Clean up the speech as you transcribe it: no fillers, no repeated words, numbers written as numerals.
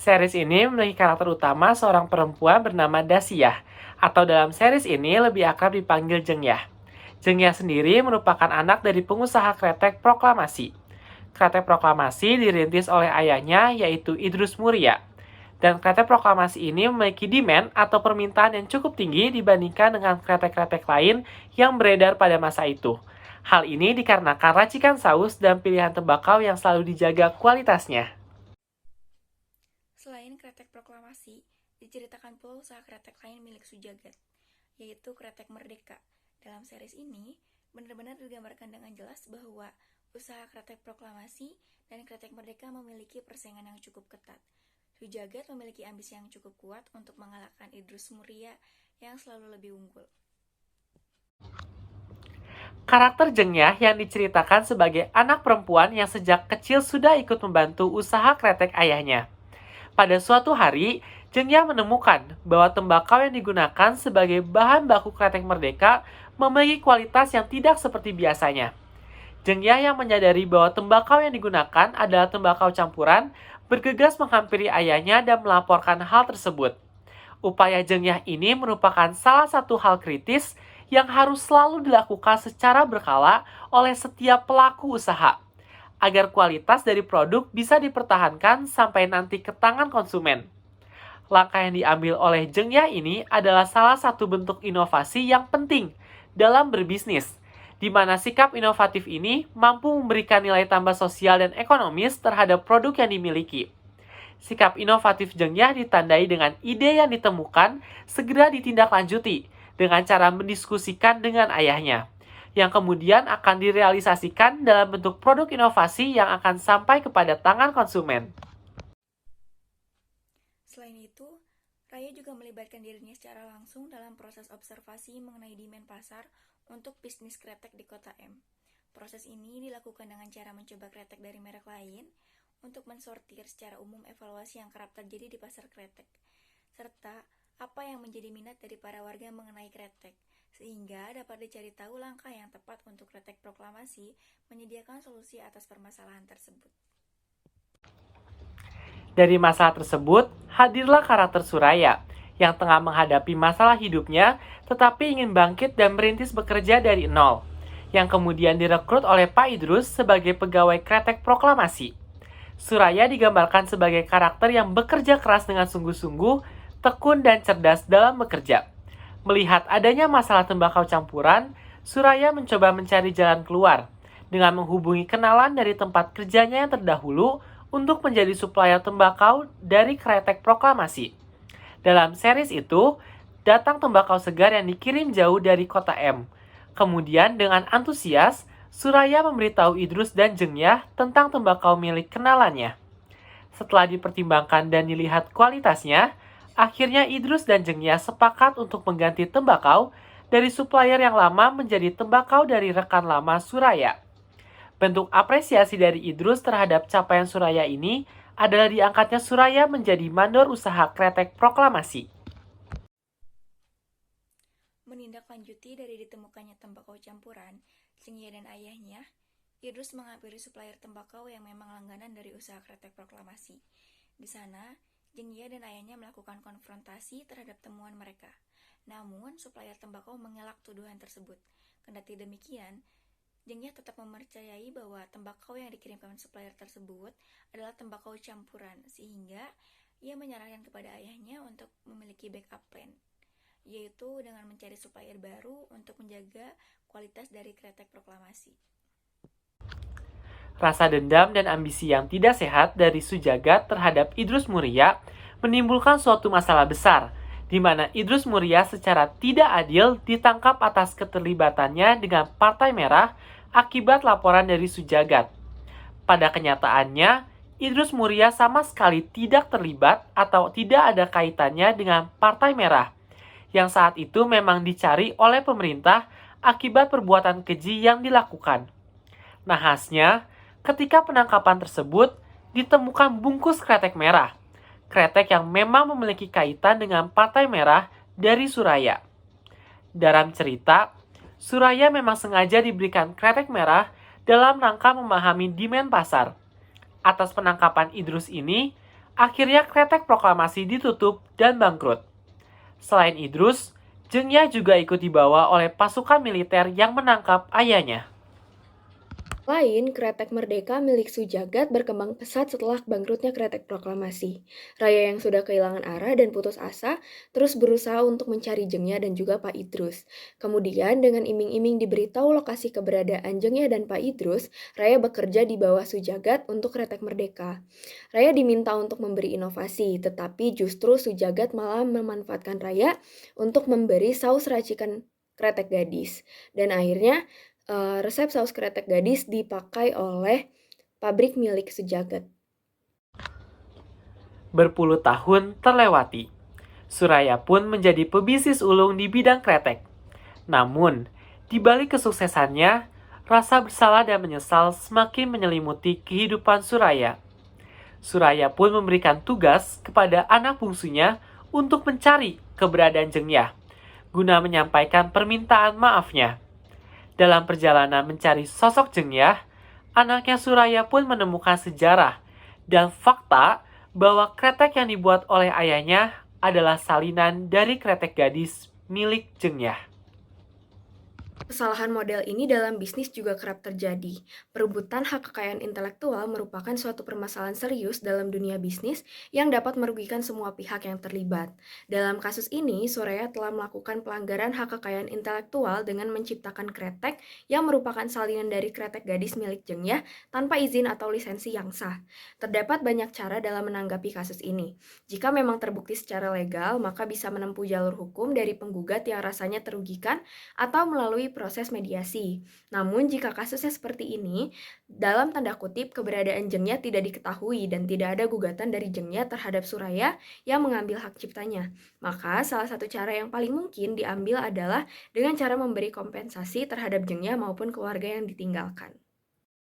Series ini memiliki karakter utama seorang perempuan bernama Dasia, atau dalam series ini lebih akrab dipanggil Jengyah. Jengyah sendiri merupakan anak dari pengusaha kretek proklamasi. Kretek proklamasi dirintis oleh ayahnya yaitu Idrus Muria. Dan kretek proklamasi ini memiliki demand atau permintaan yang cukup tinggi dibandingkan dengan kretek-kretek lain yang beredar pada masa itu. Hal ini dikarenakan racikan saus dan pilihan tembakau yang selalu dijaga kualitasnya. Selain kretek proklamasi, diceritakan pula usaha kretek lain milik Sujagat, yaitu kretek Merdeka. Dalam series ini, benar-benar digambarkan dengan jelas bahwa usaha kretek proklamasi dan kretek Merdeka memiliki persaingan yang cukup ketat. Sujagat memiliki ambisi yang cukup kuat untuk mengalahkan Idrus Muria yang selalu lebih unggul. Karakter Jengyah yang diceritakan sebagai anak perempuan yang sejak kecil sudah ikut membantu usaha kretek ayahnya. Pada suatu hari, Jengyah menemukan bahwa tembakau yang digunakan sebagai bahan baku kretek Merdeka memiliki kualitas yang tidak seperti biasanya. Jengyah yang menyadari bahwa tembakau yang digunakan adalah tembakau campuran, bergegas menghampiri ayahnya dan melaporkan hal tersebut. Upaya Jengyah ini merupakan salah satu hal kritis yang harus selalu dilakukan secara berkala oleh setiap pelaku usaha, agar kualitas dari produk bisa dipertahankan sampai nanti ke tangan konsumen. Langkah yang diambil oleh Jengyah ini adalah salah satu bentuk inovasi yang penting dalam berbisnis, di mana sikap inovatif ini mampu memberikan nilai tambah sosial dan ekonomis terhadap produk yang dimiliki. Sikap inovatif Jengyah ditandai dengan ide yang ditemukan segera ditindaklanjuti dengan cara mendiskusikan dengan ayahnya, yang kemudian akan direalisasikan dalam bentuk produk inovasi yang akan sampai kepada tangan konsumen. Selain itu, Raya juga melibatkan dirinya secara langsung dalam proses observasi mengenai demand pasar untuk bisnis kretek di kota M. Proses ini dilakukan dengan cara mencoba kretek dari merek lain untuk mensortir secara umum evaluasi yang kerap terjadi di pasar kretek, serta apa yang menjadi minat dari para warga mengenai kretek, sehingga dapat dicari tahu langkah yang tepat untuk kretek proklamasi menyediakan solusi atas permasalahan tersebut. Dari masalah tersebut, hadirlah karakter Suraya yang tengah menghadapi masalah hidupnya tetapi ingin bangkit dan merintis bekerja dari nol, yang kemudian direkrut oleh Pak Idrus sebagai pegawai kretek proklamasi. Suraya digambarkan sebagai karakter yang bekerja keras dengan sungguh-sungguh, tekun dan cerdas dalam bekerja. Melihat adanya masalah tembakau campuran, Suraya mencoba mencari jalan keluar dengan menghubungi kenalan dari tempat kerjanya yang terdahulu untuk menjadi supplier tembakau dari kretek proklamasi. Dalam series itu, datang tembakau segar yang dikirim jauh dari kota M. Kemudian dengan antusias, Suraya memberitahu Idrus dan Jengyah tentang tembakau milik kenalannya. Setelah dipertimbangkan dan dilihat kualitasnya, akhirnya Idrus dan Jengyah sepakat untuk mengganti tembakau dari supplier yang lama menjadi tembakau dari rekan lama Suraya. Bentuk apresiasi dari Idrus terhadap capaian Suraya ini adalah diangkatnya Suraya menjadi mandor usaha kretek proklamasi. Menindaklanjuti dari ditemukannya tembakau campuran, Jengyah dan ayahnya, Idrus menghampiri supplier tembakau yang memang langganan dari usaha kretek proklamasi. Di sana, Jengyah dan ayahnya melakukan konfrontasi terhadap temuan mereka. Namun, supplier tembakau mengelak tuduhan tersebut. Kendati demikian, Jengyah tetap mempercayai bahwa tembakau yang dikirimkan supplier tersebut adalah tembakau campuran, sehingga ia menyarankan kepada ayahnya untuk memiliki backup plan, yaitu dengan mencari supplier baru untuk menjaga kualitas dari kretek proklamasi. Rasa dendam dan ambisi yang tidak sehat dari Sujagat terhadap Idrus Muria menimbulkan suatu masalah besar, di mana Idrus Muria secara tidak adil ditangkap atas keterlibatannya dengan Partai Merah akibat laporan dari Sujagat. Pada kenyataannya, Idrus Muria sama sekali tidak terlibat atau tidak ada kaitannya dengan Partai Merah, yang saat itu memang dicari oleh pemerintah akibat perbuatan keji yang dilakukan. Nahasnya, ketika penangkapan tersebut, ditemukan bungkus kretek merah. Kretek yang memang memiliki kaitan dengan Partai Merah dari Suraya. Dalam cerita, Suraya memang sengaja diberikan kretek merah dalam rangka memahami demand pasar. Atas penangkapan Idrus ini, Akhirnya kretek proklamasi ditutup dan bangkrut. Selain Idrus, Zheng He juga ikut dibawa oleh pasukan militer yang menangkap ayahnya. Lain, Kretek Merdeka milik Sujagat berkembang pesat setelah bangkrutnya Kretek Proklamasi. Raya yang sudah kehilangan arah dan putus asa terus berusaha untuk mencari Jengya dan juga Pak Idrus. Kemudian dengan iming-iming diberitahu lokasi keberadaan Jengya dan Pak Idrus, Raya bekerja di bawah Sujagat untuk Kretek Merdeka. Raya diminta untuk memberi inovasi, tetapi justru Sujagat malah memanfaatkan Raya untuk memberi saus racikan Kretek Gadis. Dan akhirnya resep saus kretek gadis dipakai oleh pabrik milik Sejagat. Berpuluh tahun terlewati. Suraya pun menjadi pebisnis ulung di bidang kretek. Namun, di balik kesuksesannya, rasa bersalah dan menyesal semakin menyelimuti kehidupan Suraya. Suraya pun memberikan tugas kepada anak bungsunya untuk mencari keberadaan Zheng He, guna menyampaikan permintaan maafnya. Dalam perjalanan mencari sosok Zheng He, anaknya Suraya pun menemukan sejarah dan fakta bahwa kretek yang dibuat oleh ayahnya adalah salinan dari kretek gadis milik Zheng He. Kesalahan model ini dalam bisnis juga kerap terjadi. Perebutan hak kekayaan intelektual merupakan suatu permasalahan serius dalam dunia bisnis yang dapat merugikan semua pihak yang terlibat. Dalam kasus ini, Suraya telah melakukan pelanggaran hak kekayaan intelektual dengan menciptakan kretek yang merupakan salinan dari kretek gadis milik Zheng He tanpa izin atau lisensi yang sah. Terdapat banyak cara dalam menanggapi kasus ini. Jika memang terbukti secara legal, maka bisa menempuh jalur hukum dari penggugat yang rasanya terugikan atau melalui proses mediasi. Namun jika kasusnya seperti ini, dalam tanda kutip keberadaan Zheng He tidak diketahui dan tidak ada gugatan dari Zheng He terhadap Suraya yang mengambil hak ciptanya, maka salah satu cara yang paling mungkin diambil adalah dengan cara memberi kompensasi terhadap Zheng He maupun keluarga yang ditinggalkan.